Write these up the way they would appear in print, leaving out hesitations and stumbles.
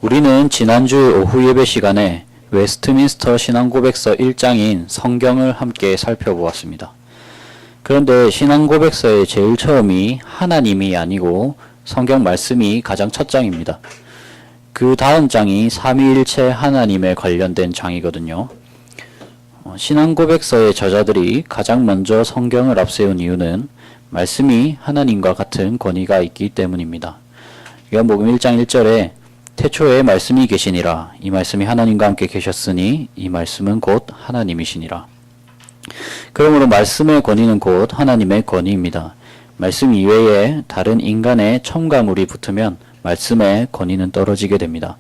우리는 지난주 오후 예배 시간에 웨스트민스터 신앙고백서 1장인 성경을 함께 살펴보았습니다. 그런데 신앙고백서의 제일 처음이 하나님이 아니고 성경 말씀이 가장 첫 장입니다. 그 다음 장이 삼위일체 하나님에 관련된 장이거든요. 신앙고백서의 저자들이 가장 먼저 성경을 앞세운 이유는 말씀이 하나님과 같은 권위가 있기 때문입니다. 요한복음 1장 1절에 태초에 말씀이 계시니라. 이 말씀이 하나님과 함께 계셨으니 이 말씀은 곧 하나님이시니라. 그러므로 말씀의 권위는 곧 하나님의 권위입니다. 말씀 이외에 다른 인간의 첨가물이 붙으면 말씀의 권위는 떨어지게 됩니다.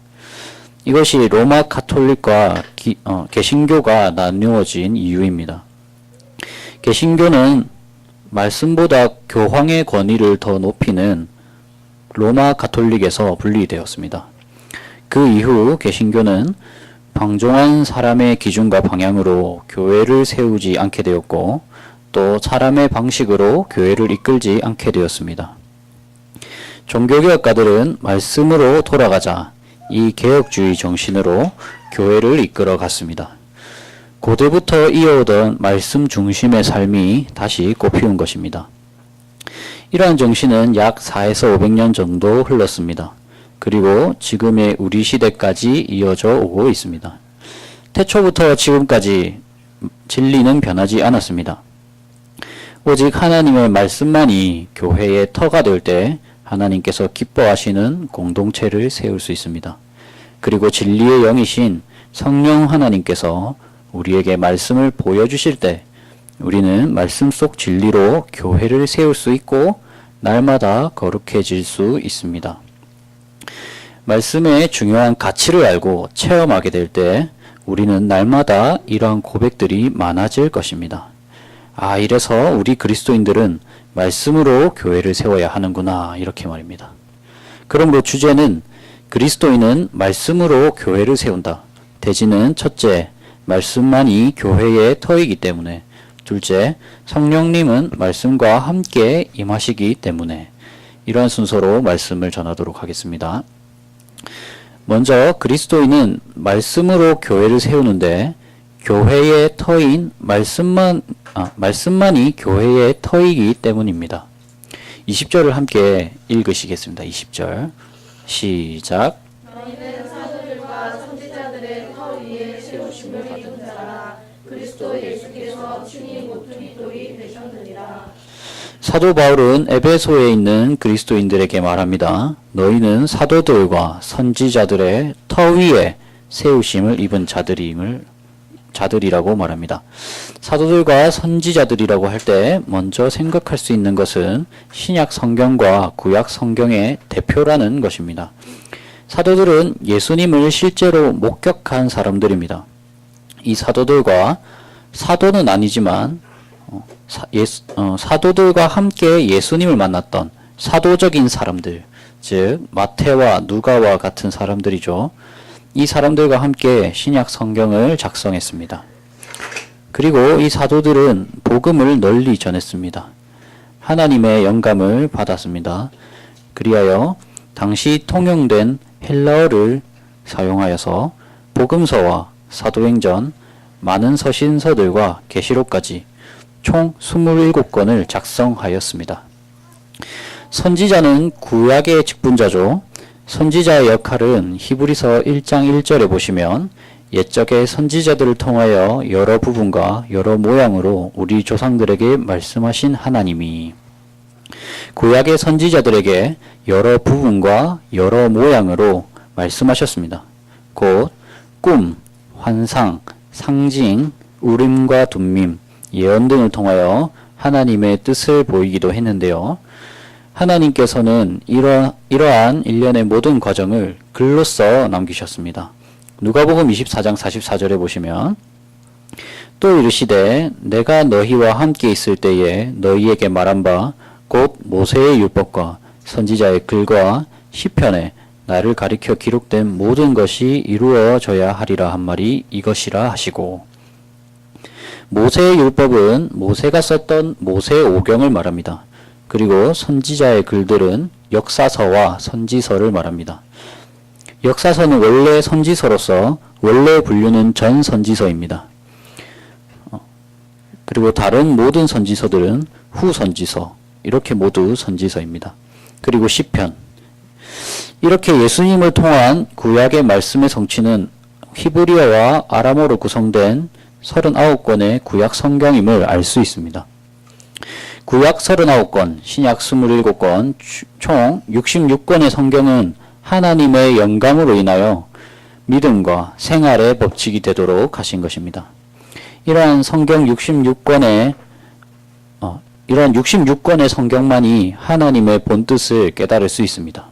이것이 로마 가톨릭과 개신교가 나누어진 이유입니다. 개신교는 말씀보다 교황의 권위를 더 높이는 로마 가톨릭에서 분리되었습니다. 그 이후 개신교는 방종한 사람의 기준과 방향으로 교회를 세우지 않게 되었고 또 사람의 방식으로 교회를 이끌지 않게 되었습니다. 종교개혁가들은 말씀으로 돌아가자 이 개혁주의 정신으로 교회를 이끌어 갔습니다. 고대부터 이어오던 말씀 중심의 삶이 다시 꽃피운 것입니다. 이러한 정신은 약 4에서 500년 정도 흘렀습니다. 그리고 지금의 우리 시대까지 이어져 오고 있습니다. 태초부터 지금까지 진리는 변하지 않았습니다. 오직 하나님의 말씀만이 교회의 터가 될 때 하나님께서 기뻐하시는 공동체를 세울 수 있습니다. 그리고 진리의 영이신 성령 하나님께서 우리에게 말씀을 보여주실 때 우리는 말씀 속 진리로 교회를 세울 수 있고 날마다 거룩해질 수 있습니다. 말씀의 중요한 가치를 알고 체험하게 될 때 우리는 날마다 이러한 고백들이 많아질 것입니다. 이래서 우리 그리스도인들은 말씀으로 교회를 세워야 하는구나 이렇게 말입니다. 그러므로 주제는 그리스도인은 말씀으로 교회를 세운다. 대지는 첫째, 말씀만이 교회의 터이기 때문에 둘째, 성령님은 말씀과 함께 임하시기 때문에 이러한 순서로 말씀을 전하도록 하겠습니다. 먼저 그리스도인은 말씀으로 교회를 세우는데 교회의 터인 말씀만이 교회의 터이기 때문입니다. 20절을 함께 읽으시겠습니다. 20절 시작. 너희는 사도들과 선지자들의 터 위에 세우심을 받은 자라. 그리스도 예수께서 친히 모퉁이 돌이 되셨느니라. 사도 바울은 에베소에 있는 그리스도인들에게 말합니다. 너희는 사도들과 선지자들의 터 위에 세우심을 입은 자들이라고 말합니다. 사도들과 선지자들이라고 할 때 먼저 생각할 수 있는 것은 신약 성경과 구약 성경의 대표라는 것입니다. 사도들은 예수님을 실제로 목격한 사람들입니다. 이 사도들과 사도는 아니지만 사도들과 함께 예수님을 만났던 사도적인 사람들, 즉 마태와 누가와 같은 사람들이죠. 이 사람들과 함께 신약 성경을 작성했습니다. 그리고 이 사도들은 복음을 널리 전했습니다. 하나님의 영감을 받았습니다. 그리하여 당시 통용된 헬라어를 사용하여서 복음서와 사도행전, 많은 서신서들과 계시록까지 총 27권을 작성하였습니다. 선지자는 구약의 직분자죠. 선지자의 역할은 히브리서 1장 1절에 보시면 옛적의 선지자들을 통하여 여러 부분과 여러 모양으로 우리 조상들에게 말씀하신 하나님이 구약의 선지자들에게 여러 부분과 여러 모양으로 말씀하셨습니다. 곧 꿈, 환상, 상징, 우림과 둠밈, 예언 등을 통하여 하나님의 뜻을 보이기도 했는데요. 하나님께서는 이러한 일련의 모든 과정을 글로써 남기셨습니다. 누가복음 24장 44절에 보시면 또 이르시되 내가 너희와 함께 있을 때에 너희에게 말한 바 곧 모세의 율법과 선지자의 글과 시편에 나를 가리켜 기록된 모든 것이 이루어져야 하리라 한 말이 이것이라 하시고, 모세의 율법은 모세가 썼던 모세오경을 말합니다. 그리고 선지자의 글들은 역사서와 선지서를 말합니다. 역사서는 원래 선지서로서 원래 분류는 전 선지서입니다. 그리고 다른 모든 선지서들은 후 선지서, 이렇게 모두 선지서입니다. 그리고 시편. 이렇게 예수님을 통한 구약의 말씀의 성취는 히브리어와 아람어로 구성된 39권의 구약 성경임을 알 수 있습니다. 구약 39권, 신약 27권, 총 66권의 성경은 하나님의 영감으로 인하여 믿음과 생활의 법칙이 되도록 하신 것입니다. 이러한 성경 66권의 이런 66권의 성경만이 하나님의 본뜻을 깨달을 수 있습니다.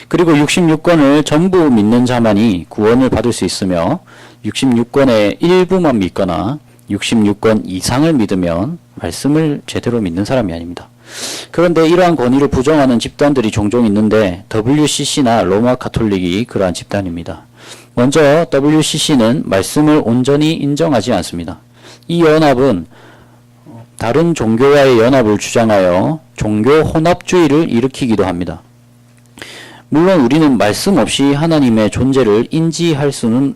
그리고 66권을 전부 믿는 자만이 구원을 받을 수 있으며 66권의 일부만 믿거나 66권 이상을 믿으면 말씀을 제대로 믿는 사람이 아닙니다. 그런데 이러한 권위를 부정하는 집단들이 종종 있는데 WCC나 로마 가톨릭이 그러한 집단입니다. 먼저 WCC는 말씀을 온전히 인정하지 않습니다. 이 연합은 다른 종교와의 연합을 주장하여 종교 혼합주의를 일으키기도 합니다. 물론 우리는 말씀 없이 하나님의 존재를 인지할 수는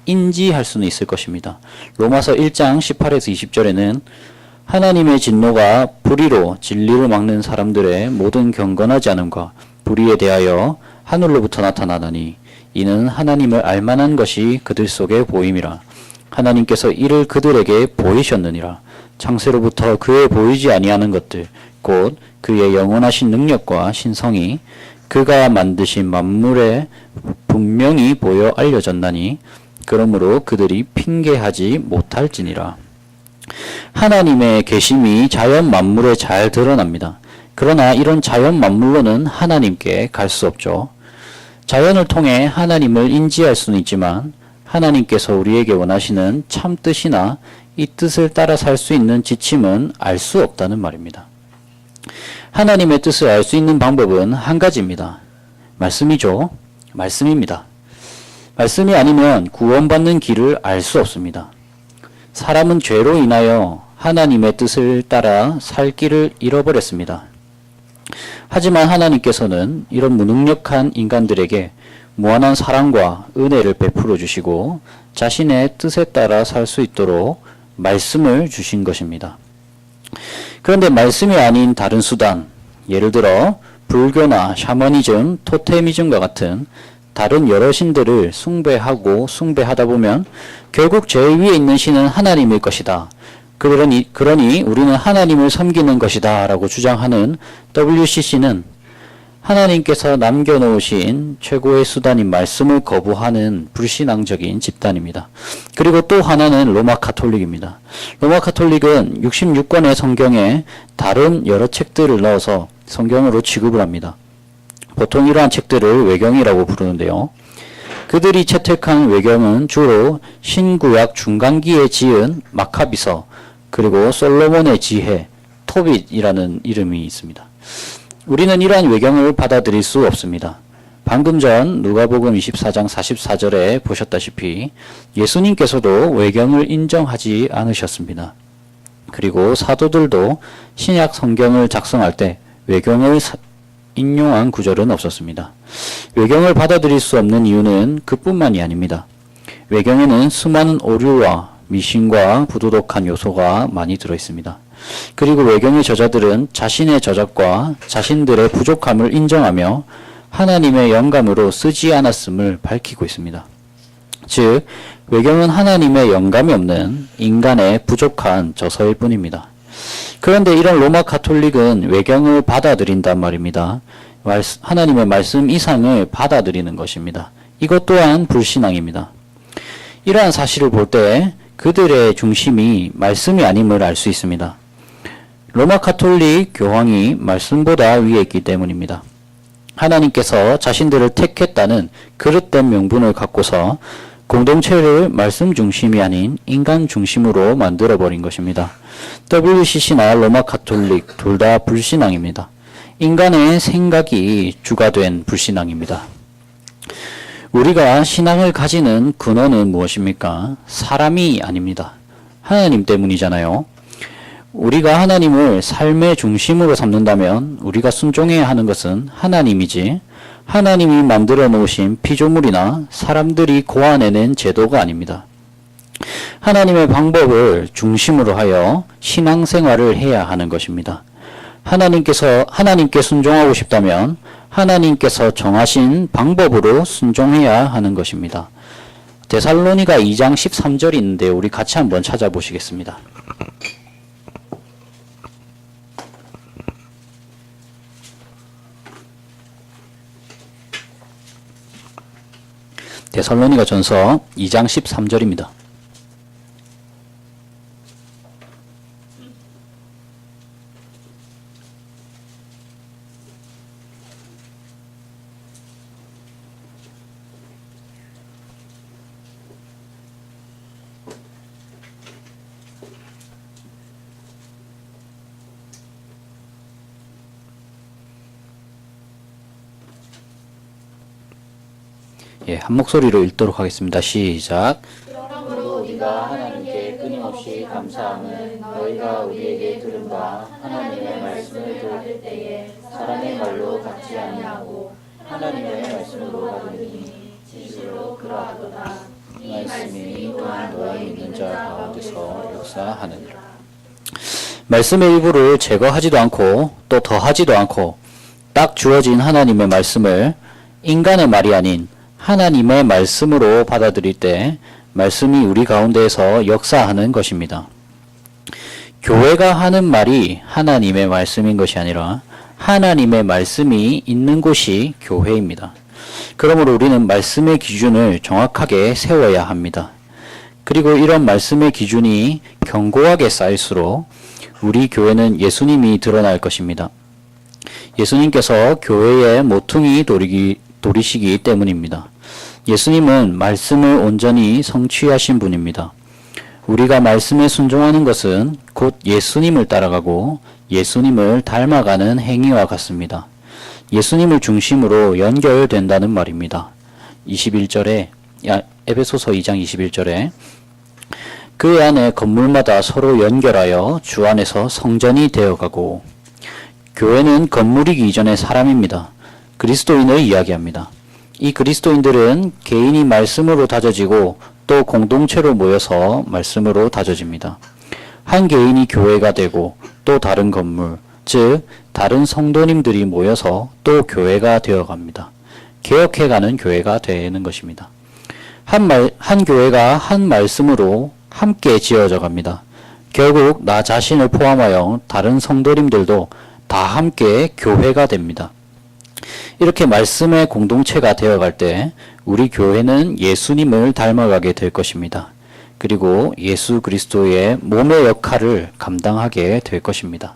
있을 것입니다. 로마서 1장 18에서 20절에는 하나님의 진노가 불의로 진리를 막는 사람들의 모든 경건하지 않음과 불의에 대하여 하늘로부터 나타나더니 이는 하나님을 알만한 것이 그들 속에 보임이라. 하나님께서 이를 그들에게 보이셨느니라. 창세로부터 그의 보이지 아니하는 것들 곧 그의 영원하신 능력과 신성이 그가 만드신 만물에 분명히 보여 알려졌나니 그러므로 그들이 핑계하지 못할지니라. 하나님의 계심이 자연 만물에 잘 드러납니다. 그러나 이런 자연 만물로는 하나님께 갈 수 없죠. 자연을 통해 하나님을 인지할 수는 있지만 하나님께서 우리에게 원하시는 참 뜻이나 이 뜻을 따라 살 수 있는 지침은 알 수 없다는 말입니다. 하나님의 뜻을 알 수 있는 방법은 한 가지입니다. 말씀이죠. 말씀입니다. 말씀이 아니면 구원받는 길을 알 수 없습니다. 사람은 죄로 인하여 하나님의 뜻을 따라 살 길을 잃어버렸습니다. 하지만 하나님께서는 이런 무능력한 인간들에게 무한한 사랑과 은혜를 베풀어 주시고 자신의 뜻에 따라 살 수 있도록 말씀을 주신 것입니다. 그런데 말씀이 아닌 다른 수단, 예를 들어 불교나 샤머니즘, 토테미즘과 같은 다른 여러 신들을 숭배하다 보면 결국 제일 위에 있는 신은 하나님일 것이다. 그러니 우리는 하나님을 섬기는 것이다 라고 주장하는 WCC는 하나님께서 남겨놓으신 최고의 수단인 말씀을 거부하는 불신앙적인 집단입니다. 그리고 또 하나는 로마 가톨릭입니다. 로마 가톨릭은 66권의 성경에 다른 여러 책들을 넣어서 성경으로 취급을 합니다. 보통 이러한 책들을 외경이라고 부르는데요. 그들이 채택한 외경은 주로 신구약 중간기에 지은 마카비서, 그리고 솔로몬의 지혜, 토빗이라는 이름이 있습니다. 우리는 이러한 외경을 받아들일 수 없습니다. 방금 전 누가복음 24장 44절에 보셨다시피 예수님께서도 외경을 인정하지 않으셨습니다. 그리고 사도들도 신약 성경을 작성할 때 외경을 인용한 구절은 없었습니다. 외경을 받아들일 수 없는 이유는 그뿐만이 아닙니다. 외경에는 수많은 오류와 미신과 부도덕한 요소가 많이 들어있습니다. 그리고 외경의 저자들은 자신의 저작과 자신들의 부족함을 인정하며 하나님의 영감으로 쓰지 않았음을 밝히고 있습니다. 즉, 외경은 하나님의 영감이 없는 인간의 부족한 저서일 뿐입니다. 그런데 이런 로마 가톨릭은 외경을 받아들인단 말입니다. 하나님의 말씀 이상을 받아들이는 것입니다. 이것 또한 불신앙입니다. 이러한 사실을 볼 때 그들의 중심이 말씀이 아님을 알 수 있습니다. 로마 가톨릭 교황이 말씀보다 위에 있기 때문입니다. 하나님께서 자신들을 택했다는 그릇된 명분을 갖고서 공동체를 말씀 중심이 아닌 인간 중심으로 만들어버린 것입니다. WCC나 로마 가톨릭 둘 다 불신앙입니다. 인간의 생각이 주가 된 불신앙입니다. 우리가 신앙을 가지는 근원은 무엇입니까? 사람이 아닙니다. 하나님 때문이잖아요. 우리가 하나님을 삶의 중심으로 삼는다면 우리가 순종해야 하는 것은 하나님이지 하나님이 만들어 놓으신 피조물이나 사람들이 고안해낸 제도가 아닙니다. 하나님의 방법을 중심으로 하여 신앙생활을 해야 하는 것입니다. 하나님께 순종하고 싶다면 하나님께서 정하신 방법으로 순종해야 하는 것입니다. 데살로니가 2장 13절이 있는데 우리 같이 한번 찾아보시겠습니다. 데살로니가 전서 2장 13절입니다. 한 목소리로 읽도록 하겠습니다. 시작. 그러므로 네가 하나님께 끊임없이 감사함은 너희가 우리에게 들은 바 하나님의 말씀을 들을 때에 사람의 말로 받지 아니하고 하나님의 말씀으로 받으니 진실로 그러하도다. 이 말씀이 또한 너희 믿는 자 가운데서 역사하느니라. 말씀의 일부를 제거하지도 않고 또 더하지도 않고 딱 주어진 하나님의 말씀을 인간의 말이 아닌 하나님의 말씀으로 받아들일 때 말씀이 우리 가운데에서 역사하는 것입니다. 교회가 하는 말이 하나님의 말씀인 것이 아니라 하나님의 말씀이 있는 곳이 교회입니다. 그러므로 우리는 말씀의 기준을 정확하게 세워야 합니다. 그리고 이런 말씀의 기준이 견고하게 쌓일수록 우리 교회는 예수님이 드러날 것입니다. 예수님께서 교회의 모퉁이 돌이시기 때문입니다. 예수님은 말씀을 온전히 성취하신 분입니다. 우리가 말씀에 순종하는 것은 곧 예수님을 따라가고 예수님을 닮아가는 행위와 같습니다. 예수님을 중심으로 연결된다는 말입니다. 21절에 에베소서 2장 21절에 그 안에 건물마다 서로 연결하여 주 안에서 성전이 되어가고 교회는 건물이기 이전의 사람입니다. 그리스도인을 이야기합니다. 이 그리스도인들은 개인이 말씀으로 다져지고 또 공동체로 모여서 말씀으로 다져집니다. 한 개인이 교회가 되고 또 다른 건물, 즉 다른 성도님들이 모여서 또 교회가 되어갑니다. 개혁해가는 교회가 되는 것입니다. 한 교회가 한 말씀으로 함께 지어져 갑니다. 결국 나 자신을 포함하여 다른 성도님들도 다 함께 교회가 됩니다. 이렇게 말씀의 공동체가 되어갈 때 우리 교회는 예수님을 닮아가게 될 것입니다. 그리고 예수 그리스도의 몸의 역할을 감당하게 될 것입니다.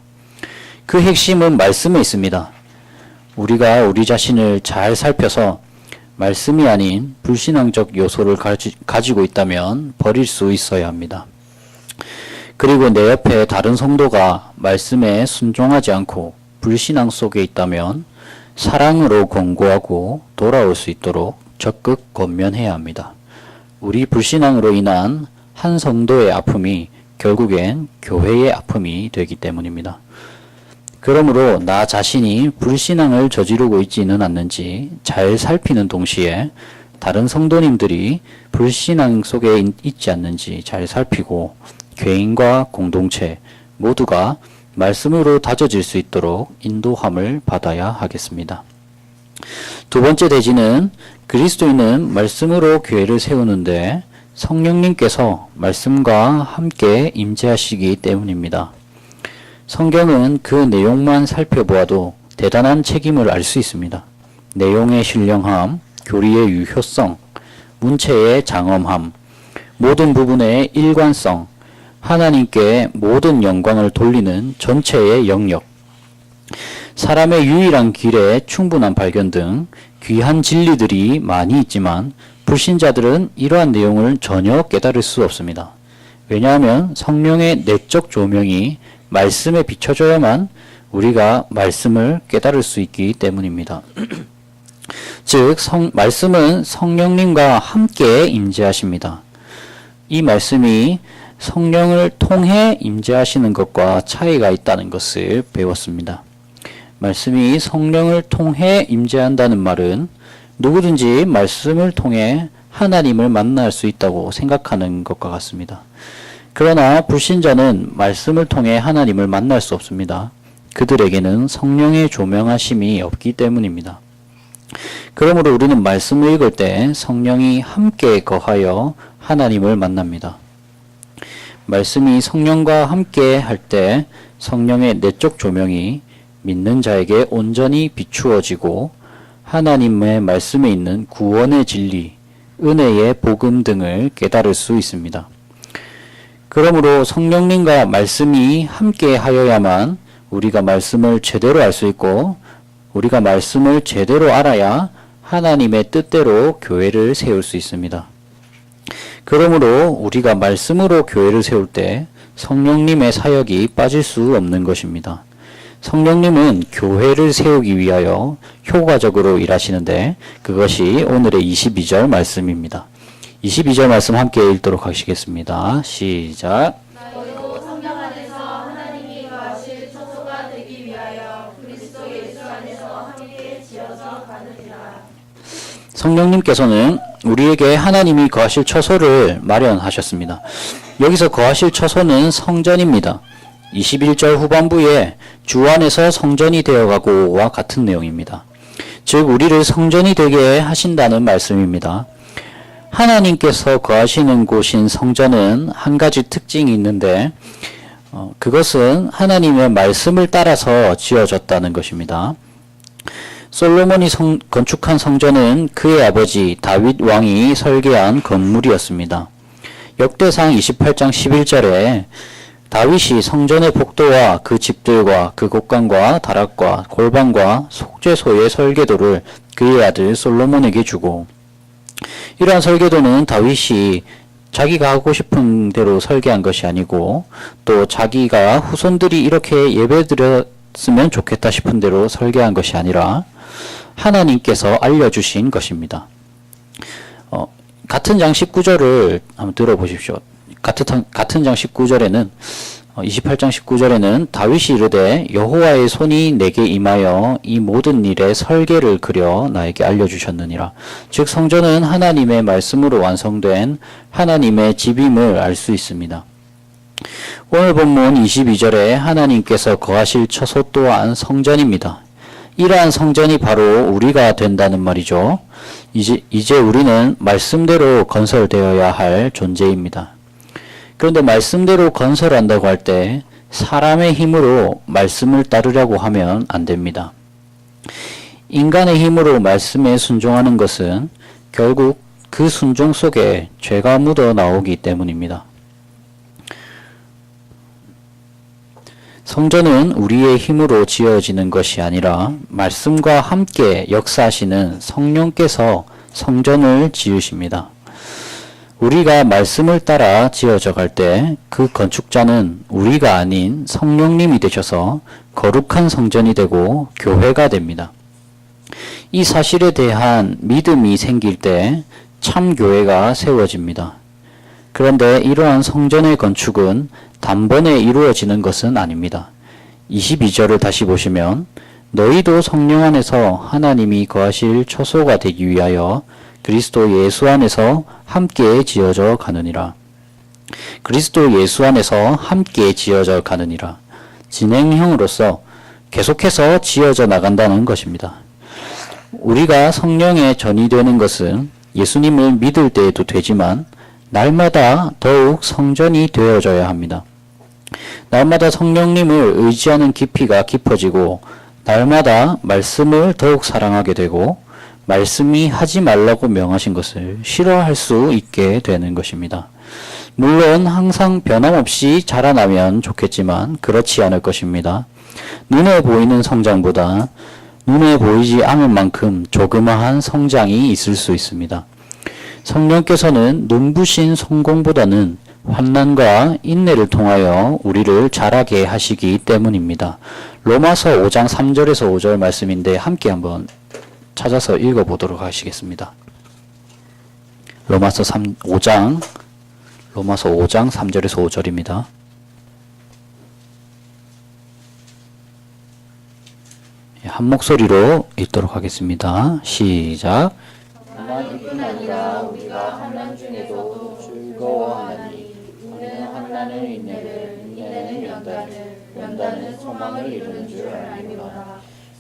그 핵심은 말씀에 있습니다. 우리가 우리 자신을 잘 살펴서 말씀이 아닌 불신앙적 요소를 가지고 있다면 버릴 수 있어야 합니다. 그리고 내 옆에 다른 성도가 말씀에 순종하지 않고 불신앙 속에 있다면 사랑으로 권고하고 돌아올 수 있도록 적극 권면해야 합니다. 우리 불신앙으로 인한 한 성도의 아픔이 결국엔 교회의 아픔이 되기 때문입니다. 그러므로 나 자신이 불신앙을 저지르고 있지는 않는지 잘 살피는 동시에 다른 성도님들이 불신앙 속에 있지 않는지 잘 살피고 개인과 공동체 모두가 말씀으로 다져질 수 있도록 인도함을 받아야 하겠습니다. 두 번째 대지는 그리스도인은 말씀으로 교회를 세우는데 성령님께서 말씀과 함께 임재하시기 때문입니다. 성경은 그 내용만 살펴보아도 대단한 책임을 알 수 있습니다. 내용의 신령함, 교리의 유효성, 문체의 장엄함, 모든 부분의 일관성, 하나님께 모든 영광을 돌리는 전체의 영역, 사람의 유일한 길의 충분한 발견 등 귀한 진리들이 많이 있지만 불신자들은 이러한 내용을 전혀 깨달을 수 없습니다. 왜냐하면 성령의 내적 조명이 말씀에 비춰져야만 우리가 말씀을 깨달을 수 있기 때문입니다. 즉 말씀은 성령님과 함께 임재하십니다. 이 말씀이 성령을 통해 임재하시는 것과 차이가 있다는 것을 배웠습니다. 말씀이 성령을 통해 임재한다는 말은 누구든지 말씀을 통해 하나님을 만날 수 있다고 생각하는 것과 같습니다. 그러나 불신자는 말씀을 통해 하나님을 만날 수 없습니다. 그들에게는 성령의 조명하심이 없기 때문입니다. 그러므로 우리는 말씀을 읽을 때 성령이 함께 거하여 하나님을 만납니다. 말씀이 성령과 함께 할 때 성령의 내적 조명이 믿는 자에게 온전히 비추어지고 하나님의 말씀에 있는 구원의 진리, 은혜의 복음 등을 깨달을 수 있습니다. 그러므로 성령님과 말씀이 함께 하여야만 우리가 말씀을 제대로 알 수 있고 우리가 말씀을 제대로 알아야 하나님의 뜻대로 교회를 세울 수 있습니다. 그러므로 우리가 말씀으로 교회를 세울 때 성령님의 사역이 빠질 수 없는 것입니다. 성령님은 교회를 세우기 위하여 효과적으로 일하시는데 그것이 오늘의 22절 말씀입니다. 22절 말씀 함께 읽도록 하시겠습니다. 시작. 너희도 성령 안에서 하나님이 거하실 처소가 되기 위하여 그리스도 예수 안에서 함께 지어져 가느니라. 성령님께서는 우리에게 하나님이 거하실 처소를 마련하셨습니다. 여기서 거하실 처소는 성전입니다. 21절 후반부에 주 안에서 성전이 되어가고와 같은 내용입니다. 즉 우리를 성전이 되게 하신다는 말씀입니다. 하나님께서 거하시는 곳인 성전은 한 가지 특징이 있는데 그것은 하나님의 말씀을 따라서 지어졌다는 것입니다. 솔로몬이 건축한 성전은 그의 아버지 다윗 왕이 설계한 건물이었습니다. 역대상 28장 11절에 다윗이 성전의 복도와 그 집들과 그 곡간과 다락과 골방과 속죄소의 설계도를 그의 아들 솔로몬에게 주고 이러한 설계도는 다윗이 자기가 하고 싶은 대로 설계한 것이 아니고 또 자기가 후손들이 이렇게 예배드렸으면 좋겠다 싶은 대로 설계한 것이 아니라 하나님께서 알려주신 것입니다. 같은 장 19절을 한번 들어보십시오. 같은 장 19절에는 28장 19절에는 다윗이 이르되 여호와의 손이 내게 임하여 이 모든 일의 설계를 그려 나에게 알려주셨느니라. 즉 성전은 하나님의 말씀으로 완성된 하나님의 집임을 알 수 있습니다. 오늘 본문 22절에 하나님께서 거하실 처소 또한 성전입니다. 이러한 성전이 바로 우리가 된다는 말이죠. 이제 우리는 말씀대로 건설되어야 할 존재입니다. 그런데 말씀대로 건설한다고 할 때 사람의 힘으로 말씀을 따르려고 하면 안 됩니다. 인간의 힘으로 말씀에 순종하는 것은 결국 그 순종 속에 죄가 묻어 나오기 때문입니다. 성전은 우리의 힘으로 지어지는 것이 아니라 말씀과 함께 역사하시는 성령께서 성전을 지으십니다. 우리가 말씀을 따라 지어져 갈 때 그 건축자는 우리가 아닌 성령님이 되셔서 거룩한 성전이 되고 교회가 됩니다. 이 사실에 대한 믿음이 생길 때 참 교회가 세워집니다. 그런데 이러한 성전의 건축은 단번에 이루어지는 것은 아닙니다. 22절을 다시 보시면 너희도 성령 안에서 하나님이 거하실 처소가 되기 위하여 그리스도 예수 안에서 함께 지어져 가느니라. 그리스도 예수 안에서 함께 지어져 가느니라. 진행형으로서 계속해서 지어져 나간다는 것입니다. 우리가 성령의 전이 되는 것은 예수님을 믿을 때에도 되지만 날마다 더욱 성전이 되어져야 합니다. 날마다 성령님을 의지하는 깊이가 깊어지고 날마다 말씀을 더욱 사랑하게 되고 말씀이 하지 말라고 명하신 것을 싫어할 수 있게 되는 것입니다. 물론 항상 변함없이 자라나면 좋겠지만 그렇지 않을 것입니다. 눈에 보이는 성장보다 눈에 보이지 않을 만큼 조그마한 성장이 있을 수 있습니다. 성령께서는 눈부신 성공보다는 환난과 인내를 통하여 우리를 자라게 하시기 때문입니다. 로마서 5장 3절에서 5절 말씀인데 함께 한번 찾아서 읽어보도록 하시겠습니다. 로마서 5장 3절에서 5절입니다. 한 목소리로 읽도록 하겠습니다. 시작. 다만 이뿐 아니라 우리가 환난 중에도 즐거워하나니 우리는 환난을 인내는 연단은 소망을 이루는 줄 알미로다.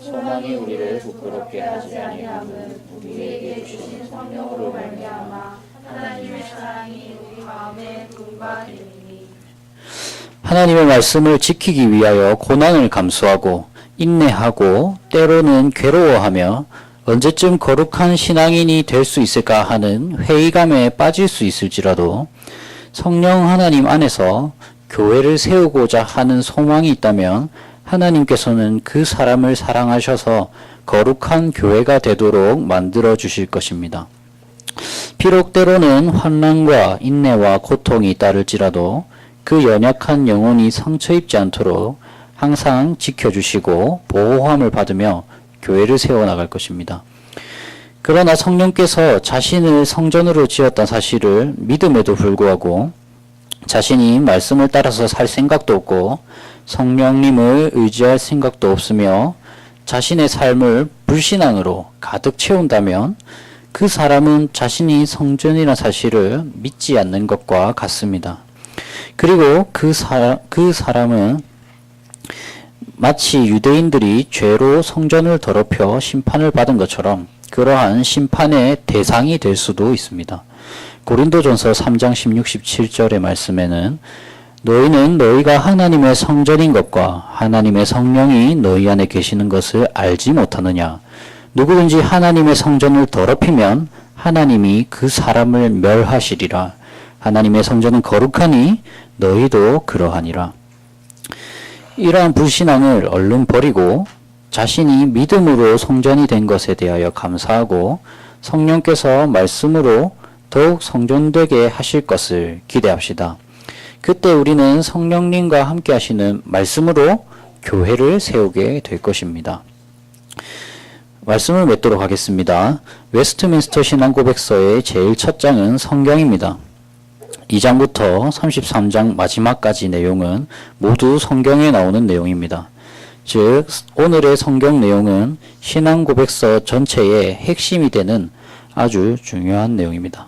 소망이 우리를 부끄럽게 하지 아니함은 우리에게 주신 성령으로 말미암아 하나님의 사랑이 우리 마음에 도움과 되리니. 하나님의 말씀을 지키기 위하여 고난을 감수하고 인내하고 때로는 괴로워하며 언제쯤 거룩한 신앙인이 될 수 있을까 하는 회의감에 빠질 수 있을지라도 성령 하나님 안에서 교회를 세우고자 하는 소망이 있다면 하나님께서는 그 사람을 사랑하셔서 거룩한 교회가 되도록 만들어 주실 것입니다. 비록 때로는 환난과 인내와 고통이 따를지라도 그 연약한 영혼이 상처 입지 않도록 항상 지켜주시고 보호함을 받으며 교회를 세워나갈 것입니다. 그러나 성령께서 자신을 성전으로 지었다는 사실을 믿음에도 불구하고 자신이 말씀을 따라서 살 생각도 없고 성령님을 의지할 생각도 없으며 자신의 삶을 불신앙으로 가득 채운다면 그 사람은 자신이 성전이라는 사실을 믿지 않는 것과 같습니다. 그리고 그 사람은 마치 유대인들이 죄로 성전을 더럽혀 심판을 받은 것처럼 그러한 심판의 대상이 될 수도 있습니다. 고린도전서 3장 16, 17절의 말씀에는 너희는 너희가 하나님의 성전인 것과 하나님의 성령이 너희 안에 계시는 것을 알지 못하느냐. 누구든지 하나님의 성전을 더럽히면 하나님이 그 사람을 멸하시리라. 하나님의 성전은 거룩하니 너희도 그러하니라. 이러한 불신앙을 얼른 버리고 자신이 믿음으로 성전이 된 것에 대하여 감사하고 성령께서 말씀으로 더욱 성전되게 하실 것을 기대합시다. 그때 우리는 성령님과 함께 하시는 말씀으로 교회를 세우게 될 것입니다. 말씀을 맺도록 하겠습니다. 웨스트민스터 신앙고백서의 제일 첫 장은 성경입니다. 2장부터 33장 마지막까지 내용은 모두 성경에 나오는 내용입니다. 즉 오늘의 성경 내용은 신앙고백서 전체의 핵심이 되는 아주 중요한 내용입니다.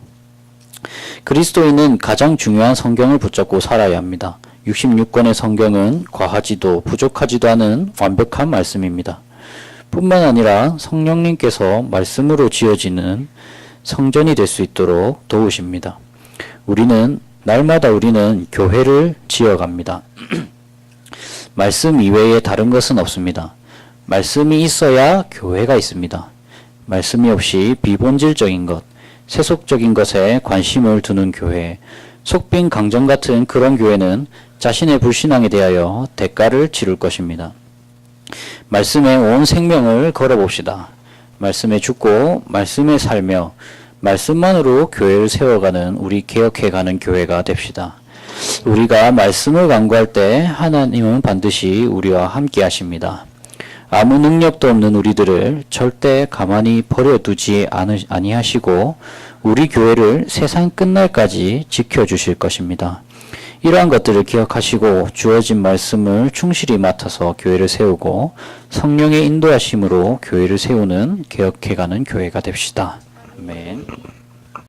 그리스도인은 가장 중요한 성경을 붙잡고 살아야 합니다. 66권의 성경은 과하지도 부족하지도 않은 완벽한 말씀입니다. 뿐만 아니라 성령님께서 말씀으로 지어지는 성전이 될 수 있도록 도우십니다. 날마다 우리는 교회를 지어갑니다. 말씀 이외에 다른 것은 없습니다. 말씀이 있어야 교회가 있습니다. 말씀이 없이 비본질적인 것, 세속적인 것에 관심을 두는 교회, 속빈 강정 같은 그런 교회는 자신의 불신앙에 대하여 대가를 치를 것입니다. 말씀에 온 생명을 걸어봅시다. 말씀에 죽고 말씀에 살며 말씀만으로 교회를 세워가는 우리 개혁해가는 교회가 됩시다. 우리가 말씀을 간구할 때 하나님은 반드시 우리와 함께 하십니다. 아무 능력도 없는 우리들을 절대 가만히 버려두지 아니하시고 우리 교회를 세상 끝날까지 지켜주실 것입니다. 이러한 것들을 기억하시고 주어진 말씀을 충실히 맡아서 교회를 세우고 성령의 인도하심으로 교회를 세우는 개혁해가는 교회가 됩시다. 아멘.